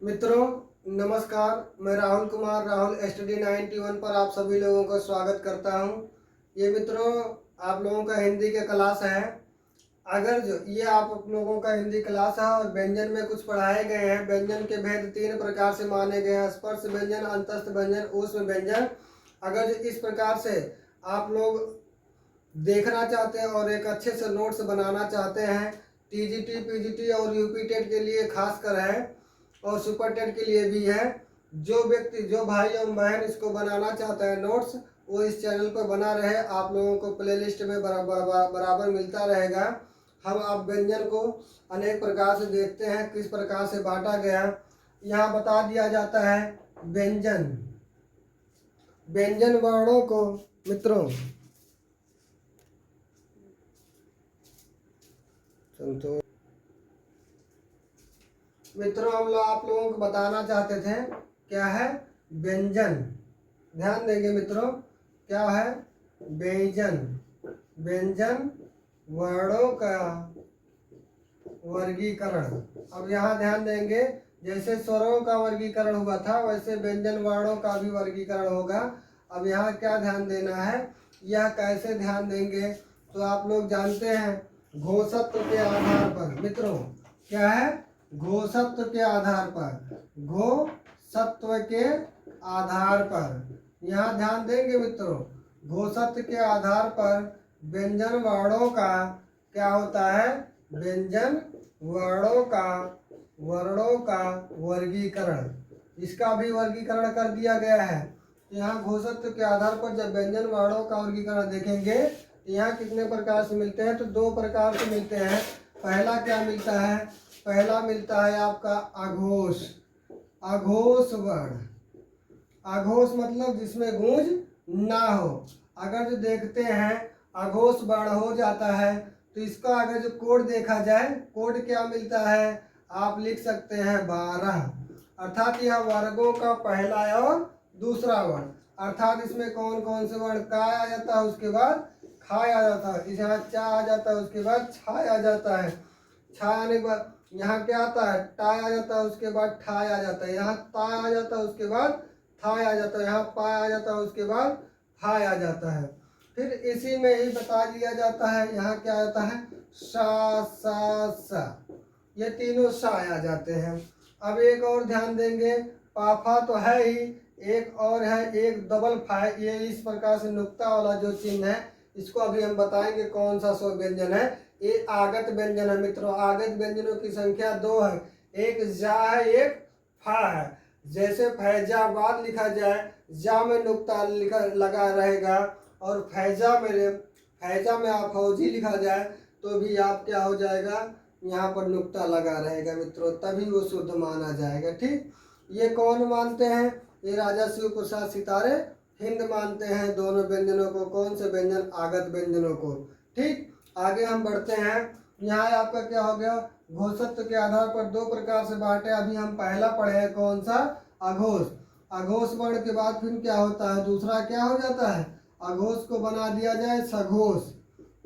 मित्रों नमस्कार। मैं राहुल कुमार राहुल स्टडी 91 पर आप सभी लोगों का स्वागत करता हूं। ये मित्रों आप लोगों का हिंदी के क्लास है। अगर जो ये आप लोगों का हिंदी क्लास है और व्यंजन में कुछ पढ़ाए गए हैं। व्यंजन के भेद 3 प्रकार से माने गए हैं: स्पर्श व्यंजन, अंतस्थ व्यंजन, ऊष्म व्यंजन। अगर जो इस प्रकार से आप लोग देखना चाहते हैं और एक अच्छे से नोट्स बनाना चाहते हैं, टीजीटी पीजीटी और यूपी टेट के लिए खासकर है और सुपर टेट के लिए भी है। जो व्यक्ति जो भाई एवं बहन इसको बनाना चाहता है नोट्स, वो इस चैनल पर बना रहे। आप लोगों को प्लेलिस्ट में बराबर मिलता रहेगा। हम आप व्यंजन को अनेक प्रकार से देखते हैं, किस प्रकार से बांटा गया यहाँ बता दिया जाता है। व्यंजन व्यंजन वर्णों को मित्रों हम लोग आप लोगों को बताना चाहते थे क्या है व्यंजन। ध्यान देंगे मित्रों, क्या है व्यंजन। व्यंजन वर्णों का वर्गीकरण। अब यहाँ ध्यान देंगे, जैसे स्वरों का वर्गीकरण हुआ था वैसे व्यंजन वर्णों का भी वर्गीकरण होगा। अब यहाँ क्या ध्यान देना है, यह कैसे ध्यान देंगे, तो आप लोग जानते हैं घोषत्व के आधार पर। मित्रों क्या है घोषत्व के आधार पर। घोषत्व के आधार पर यहाँ ध्यान देंगे मित्रों, घोषत्व के आधार पर व्यंजन वर्णों का क्या होता है, व्यंजन वर्णों का वर्गीकरण। इसका भी वर्गीकरण कर दिया गया है। यहाँ घोषत्व के आधार पर जब व्यंजन वर्णों का वर्गीकरण देखेंगे तो यहाँ कितने प्रकार से मिलते हैं, तो 2 प्रकार से मिलते हैं। पहला क्या मिलता है, पहला मिलता है आपका अघोष। अघोष वर्ण, अघोष मतलब जिसमें गूंज ना हो। अगर जो देखते हैं अघोष वर्ण हो जाता है तो इसका अगर जो कोड देखा जाए, कोड क्या मिलता है, आप लिख सकते हैं 12। अर्थात यह वर्गों का पहला और दूसरा वर्ण। अर्थात इसमें कौन कौन से वर्ण, का आ जाता है, उसके बाद खा आ जाता है, यहाँ चा आ जाता है, उसके बाद छा आ जाता है, छा आने के बाद यहाँ क्या आता है, टा आ जाता है, उसके बाद ठा आ जाता है, यहाँ ता आ जाता है, उसके बाद था आ जाता है, यहाँ पा आ जाता है, उसके बाद फा आ जाता है। फिर इसी में ही बता दिया जाता है, यहाँ क्या आता है सा सा सा, ये तीनों सा आ जाते हैं। अब एक और ध्यान देंगे, पाफा तो है ही, एक और है एक डबल फा। ये इस प्रकार से नुक्ता वाला जो चिन्ह है, इसको अभी हम बताएंगे कौन सा स्वर व्यंजन है। ये आगत व्यंजन है मित्रों। आगत व्यंजनों की संख्या 2 है, एक जा है एक फा है। जैसे फैजाबाद लिखा जाए, जा में नुक्ता लिखा लगा रहेगा, और फैजा में आप फौजी लिखा जाए तो भी आप क्या हो जाएगा, यहाँ पर नुक्ता लगा रहेगा मित्रों, तभी वो शुद्ध माना जाएगा। ठीक, ये कौन मानते हैं, ये राजा शिव प्रसाद सितारे हिंद मानते हैं दोनों व्यंजनों को। कौन से व्यंजन, आगत व्यंजनों को। ठीक, आगे हम बढ़ते हैं। यहाँ आपका क्या हो गया, घोषत्व के आधार पर 2 प्रकार से बांटे। अभी हम पहला पढ़े हैं कौन सा, अघोष। अघोष वर्ण के बाद फिर क्या होता है, दूसरा क्या हो जाता है, अघोष को बना दिया जाए सघोष।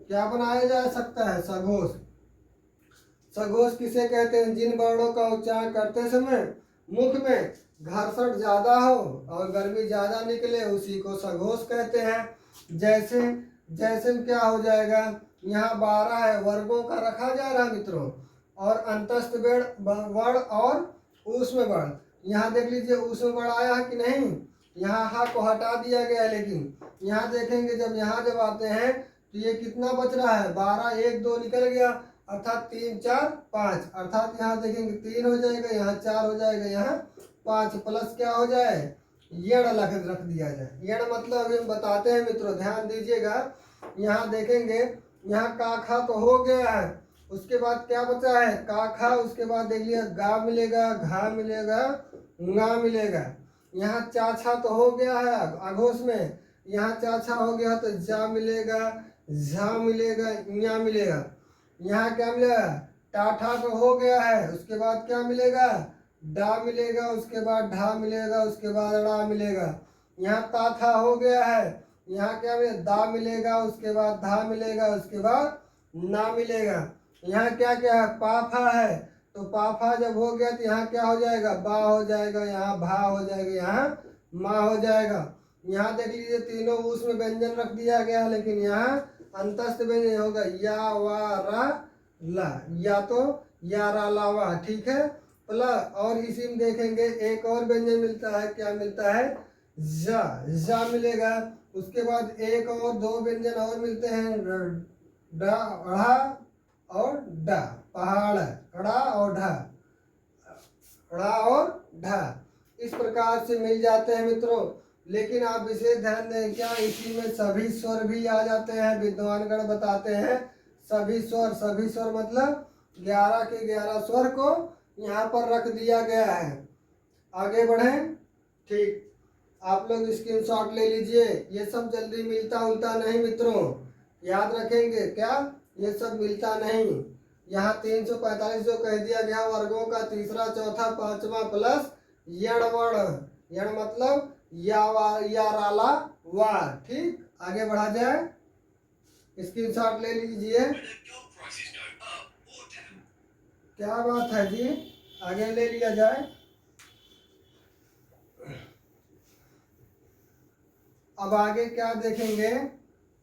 क्या बनाया जा सकता है, सघोष। सघोष किसे कहते हैं, जिन वर्णों का उच्चारण करते समय मुख में घर्षण ज्यादा हो और गर्मी ज्यादा निकले, उसी को सघोष कहते हैं। जैसे जैसे क्या हो जाएगा, यहाँ 12 है, वर्गों का रखा जा रहा मित्रों, और अंतस्थ वर्ण और ऊष्म वर्ण। यहाँ देख लीजिए ऊष्म वर्ण आया है कि नहीं, यहाँ हा को हटा दिया गया है, लेकिन यहाँ देखेंगे जब यहाँ जब आते हैं तो ये कितना बच रहा है, 12, 1 2 निकल गया, अर्थात 3 4 5, अर्थात यहाँ देखेंगे 3 हो जाएगा, यहाँ 4 हो जाएगा, यहाँ 5 प्लस क्या हो जाए, यण रख दिया जाए। यण मतलब अभी हम बताते हैं मित्रों, ध्यान दीजिएगा। यहाँ देखेंगे, यहाँ का खा तो हो गया है, उसके बाद क्या बचा है, का खा, उसके बाद देख लिया गा मिलेगा, घा मिलेगा, ंगा मिलेगा। यहाँ चाछा तो हो गया है अघोष में, यहाँ चाछा हो गया तो जा मिलेगा, झा मिलेगा, ञा मिलेगा। यहाँ क्या मिलेगा, टाठा तो हो गया है, उसके बाद क्या मिलेगा, डा मिलेगा, उसके बाद ढा मिलेगा, उसके बाद ड़ा मिलेगा। यहाँ ताथा हो गया है, यहाँ क्या मिलेगा, दा मिलेगा, उसके बाद धा मिलेगा, उसके बाद ना मिलेगा। यहाँ क्या क्या है, पाफा है, तो पा फा जब हो गया तो यहाँ क्या हो जाएगा, बा हो जाएगा, यहाँ भा हो जाएगा, यहाँ माँ हो जाएगा। यहाँ देख लीजिए तीनों उसमें व्यंजन रख दिया गया, लेकिन यहाँ अंतस्थ व्यंजन होगा या वा रा ला, या तो या रा ला वा, ठीक है। प्लस और इसी में देखेंगे एक और व्यंजन मिलता है, क्या मिलता है, जा मिलेगा। उसके बाद एक और दो व्यंजन और मिलते हैं, डा ढ़ा और डा, पहाड़, ड़ा और ढा, ड़ा और ढा, इस प्रकार से मिल जाते हैं मित्रों। लेकिन आप विशेष ध्यान दें, क्या इसी में सभी स्वर भी आ जाते हैं, विद्वानगण बताते हैं सभी स्वर मतलब 11 के 11 स्वर को यहाँ पर रख दिया गया है। आगे बढ़ें, ठीक, आप लोग स्क्रीनशॉट ले लीजिए। ये सब जल्दी मिलता उलता नहीं मित्रों, याद रखेंगे क्या, ये सब मिलता नहीं। यहाँ 345 जो कह दिया गया वर्गों का तीसरा चौथा पांचवा प्लस यण वर्ण, यण मतलब या राला वा, ठीक। आगे बढ़ा जाए, स्क्रीनशॉट ले लीजिए। क्या बात है जी, आगे ले लिया जाए। अब आगे क्या देखेंगे,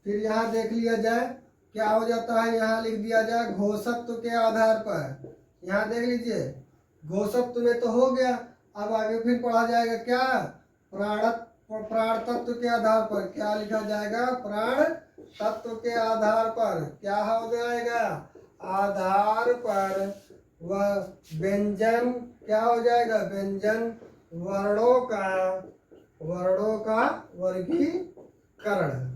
फिर यहाँ देख लिया जाए क्या हो जाता है। यहाँ लिख दिया जाए घोषत्व के आधार पर, यहाँ देख लीजिए घोषत्व में तो हो गया। अब आगे फिर पढ़ा जाएगा क्या, प्राण तत्व के आधार पर, क्या लिखा जाएगा, प्राण तत्व के आधार पर क्या हो जाएगा, आधार पर वह व्यंजन क्या हो जाएगा, व्यंजन वर्णों का वर्गीकरण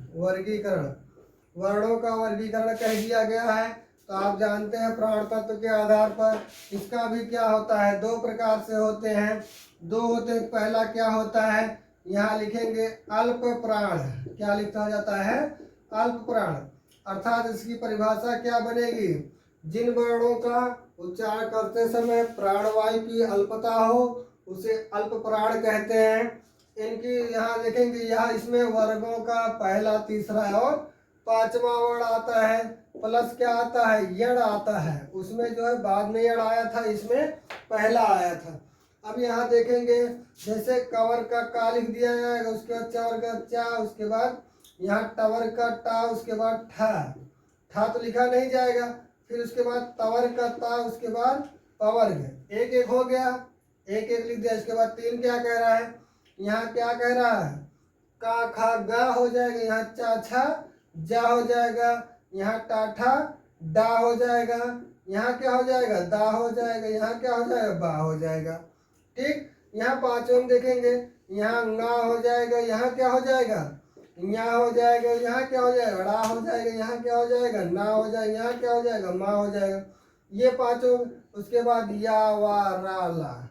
वर्णों का वर्गीकरण कह दिया गया है। तो आप जानते हैं प्राण तत्व के आधार पर इसका भी क्या होता है, दो प्रकार से होते हैं, दो होते हैं। पहला क्या होता है, यहाँ लिखेंगे अल्प प्राण, क्या लिखा जाता है, अल्प प्राण, अर्थात इसकी परिभाषा क्या बनेगी, जिन वर्णों का उच्चारण करते समय प्राणवायु की अल्पता हो उसे अल्प प्राण कहते हैं। इनकी यहाँ देखेंगे, यहाँ इसमें वर्गों का पहला तीसरा और पांचवा वर्ण आता है, प्लस क्या आता है, यण आता है। उसमें जो है बाद में यण आया था, इसमें पहला आया था। अब यहाँ देखेंगे जैसे कवर का का लिख दिया जाएगा, उसके बाद चवर का चा, उसके बाद यहाँ टवर का टा, उसके बाद ठा तो लिखा नहीं जाएगा, फिर उसके बाद तवर का ता, उसके बाद पवर्ग, एक एक हो गया, एक एक लिख दिया। इसके बाद तीन क्या कह रहा है, यहाँ क्या कह रहा है, का खा गा हो जाएगा, यहाँ चा छा जा हो जाएगा, यहाँ टाठा डा हो जाएगा, यहाँ क्या हो जाएगा, दा हो जाएगा, यहाँ क्या हो जाएगा, बा हो जाएगा, ठीक। यहाँ पांचों में देखेंगे, यहाँ ंगा हो जाएगा, यहाँ क्या हो जाएगा, यहाँ हो जाएगा, यहाँ क्या हो जाएगा, ड़ा हो जाएगा, यहाँ क्या हो जाएगा, ना हो जाएगा, यहाँ क्या हो जाएगा, माँ हो जाएगा, ये पांचों। उसके बाद या वा रा ला,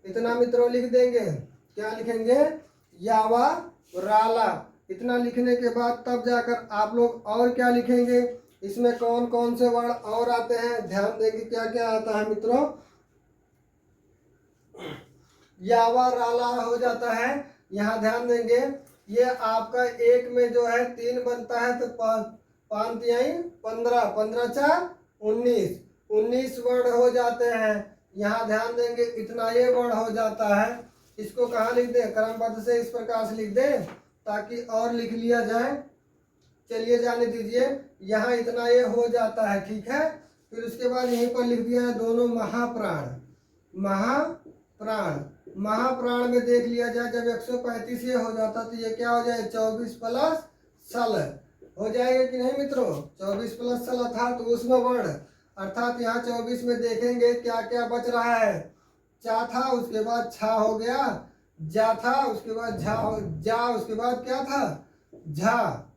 इतना मित्रों लिख देंगे, क्या लिखेंगे, या वा रा ला। इतना लिखने के बाद तब जाकर आप लोग और क्या लिखेंगे, इसमें कौन कौन से वर्ण और आते हैं, ध्यान देंगे क्या क्या आता है मित्रों। यावा राला हो जाता है, यहाँ ध्यान देंगे, ये आपका एक में जो है 3 बनता है, तो 5 तिहाई 15, 15 चार 19, 19 वर्ण हो जाते हैं। यहाँ ध्यान देंगे इतना ये वर्ण हो जाता है। इसको कहाँ लिख दें, क्रमबद्ध से इस प्रकार से लिख दें ताकि और लिख लिया जाए। चलिए जाने दीजिए, यहाँ इतना ये हो जाता है, ठीक है। फिर उसके बाद यहीं पर लिख दिया है दोनों महाप्राण, महाप्राण में देख लिया जाए, जब 135 ये हो जाता तो ये क्या हो जाए, 24 प्लस सल हो जाएगा कि नहीं मित्रों, 24 प्लस सल था तो उसमें वर्ण, अर्थात यहाँ 24 में देखेंगे क्या क्या बच रहा है, चा था, उसके बाद छा हो गया, जा था, उसके बाद जा, उसके बाद क्या था, झा,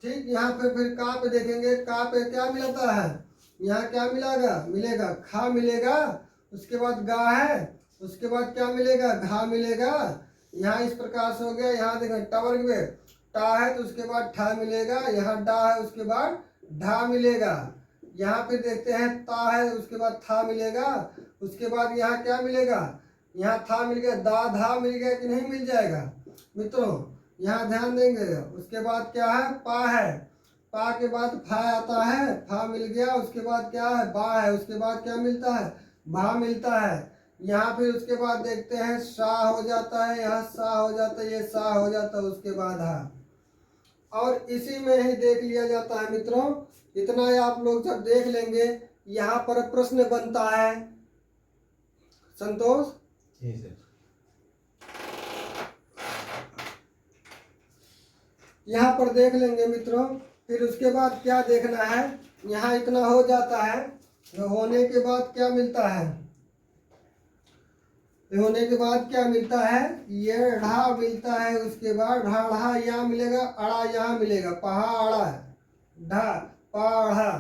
ठीक। यहाँ पे फिर का पे देखेंगे, का पे क्या मिलता है, यहाँ क्या मिलेगा खा मिलेगा, उसके बाद गा है, उसके बाद क्या मिलेगा, घा मिलेगा। यहाँ इस प्रकार से हो गया। यहाँ देखें टवर्ग में टा है तो उसके बाद ठा मिलेगा, यहाँ डा है उसके बाद ढा मिलेगा। यहाँ पे देखते हैं ता है उसके बाद था मिलेगा, उसके बाद यहाँ क्या मिलेगा, यहाँ था मिल गया, दा धा मिल गया कि नहीं मिल जाएगा मित्रों, यहाँ ध्यान देंगे। उसके बाद क्या है, पा है, पा के बाद फा आता है, फा मिल गया, उसके बाद क्या है, बा है, उसके बाद क्या मिलता है, भा मिलता है। यहाँ फिर उसके बाद देखते हैं सा हो जाता है, यहाँ सा हो जाता है, ये सा हो जाता है, उसके बाद हा। और इसी में ही देख लिया जाता है मित्रों। इतना ही आप लोग जब देख लेंगे, यहाँ पर प्रश्न बनता है। संतोष जी सर। यहाँ पर देख लेंगे मित्रों। फिर उसके बाद क्या देखना है, यहाँ इतना हो जाता है। होने के बाद क्या मिलता है, होने के बाद क्या मिलता है, ये ढा मिलता है। उसके बाद ढा ढा यहाँ मिलेगा, अड़ा यहाँ मिलेगा, पहाड़ा ढा पढ़ा,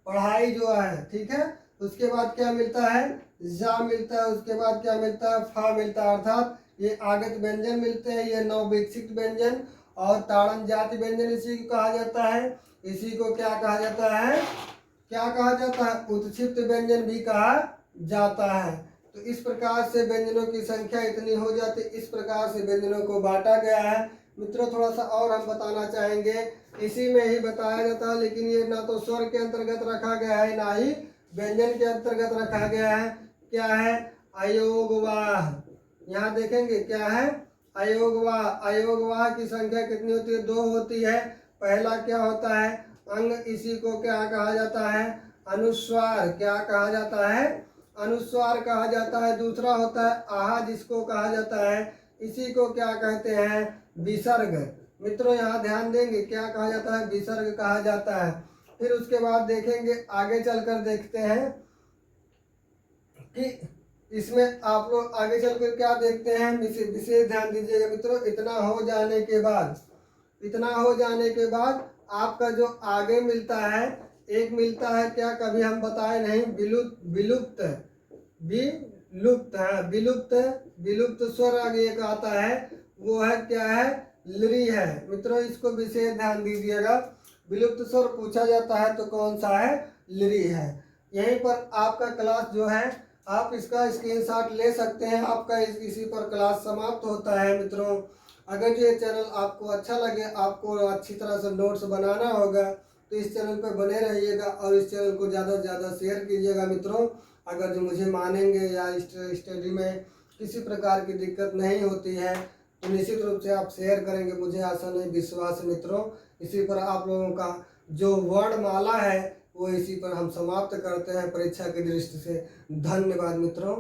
पढ़ाई जो है, ठीक है। उसके बाद क्या मिलता है, जा मिलता है। उसके बाद क्या मिलता है, फा मिलता है। अर्थात ये आगत व्यंजन मिलते हैं, ये नवविकसित व्यंजन और ताड़न जाति व्यंजन इसी को कहा जाता है। इसी को क्या कहा जाता है, क्या कहा जाता है, उत्क्षिप्त व्यंजन भी कहा जाता है। तो इस प्रकार से व्यंजनों की संख्या इतनी हो जाती, इस प्रकार से व्यंजनों को बांटा गया है। मित्रों थोड़ा सा और हम बताना चाहेंगे, इसी में ही बताया जाता है, लेकिन ये ना तो स्वर के अंतर्गत रखा गया है, ना ही व्यंजन के अंतर्गत रखा गया है। क्या है, अयोगवाह। यहाँ देखेंगे क्या है, अयोगवाह। अयोगवाह की संख्या कितनी होती है, 2 होती है। पहला क्या होता है, अंग, इसी को क्या कहा जाता है, अनुस्वार। क्या कहा जाता है, अनुस्वार कहा जाता है। दूसरा होता है आहा, जिसको कहा जाता है, इसी को क्या कहते हैं, विसर्ग। मित्रों यहाँ ध्यान देंगे, क्या कहा जाता है, विसर्ग कहा जाता है। फिर उसके बाद देखेंगे, आगे चलकर देखते हैं कि इसमें आप लोग आगे चलकर क्या देखते हैं, विशेष ध्यान दीजिएगा मित्रों। इतना हो जाने के बाद, इतना हो जाने के बाद आपका जो आगे मिलता है, एक मिलता है क्या, कभी हम बताए नहीं, विलुप्त। विलुप्त विलुप्त है, विलुप्त विलुप्त स्वर आगे एक आता है, वो है क्या है, लृ है। मित्रों इसको विशेष ध्यान दीजिएगा। विलुप्त स्वर पूछा जाता है तो कौन सा है, लृ है। यहीं पर आपका क्लास जो है, आप इसका स्क्रीनशॉट ले सकते हैं। आपका इसी पर क्लास समाप्त होता है। मित्रों अगर ये चैनल आपको अच्छा लगे, आपको अच्छी तरह से नोट्स बनाना होगा, तो इस चैनल पर बने रहिएगा और इस चैनल को ज़्यादा से ज़्यादा शेयर कीजिएगा। मित्रों अगर जो मुझे मानेंगे या स्टडी में किसी प्रकार की दिक्कत नहीं होती है, तो निश्चित रूप से आप शेयर करेंगे, मुझे आशा नहीं विश्वास है। मित्रों इसी पर आप लोगों का जो वर्णमाला है, वो इसी पर हम समाप्त करते हैं परीक्षा की दृष्टि से। धन्यवाद मित्रों।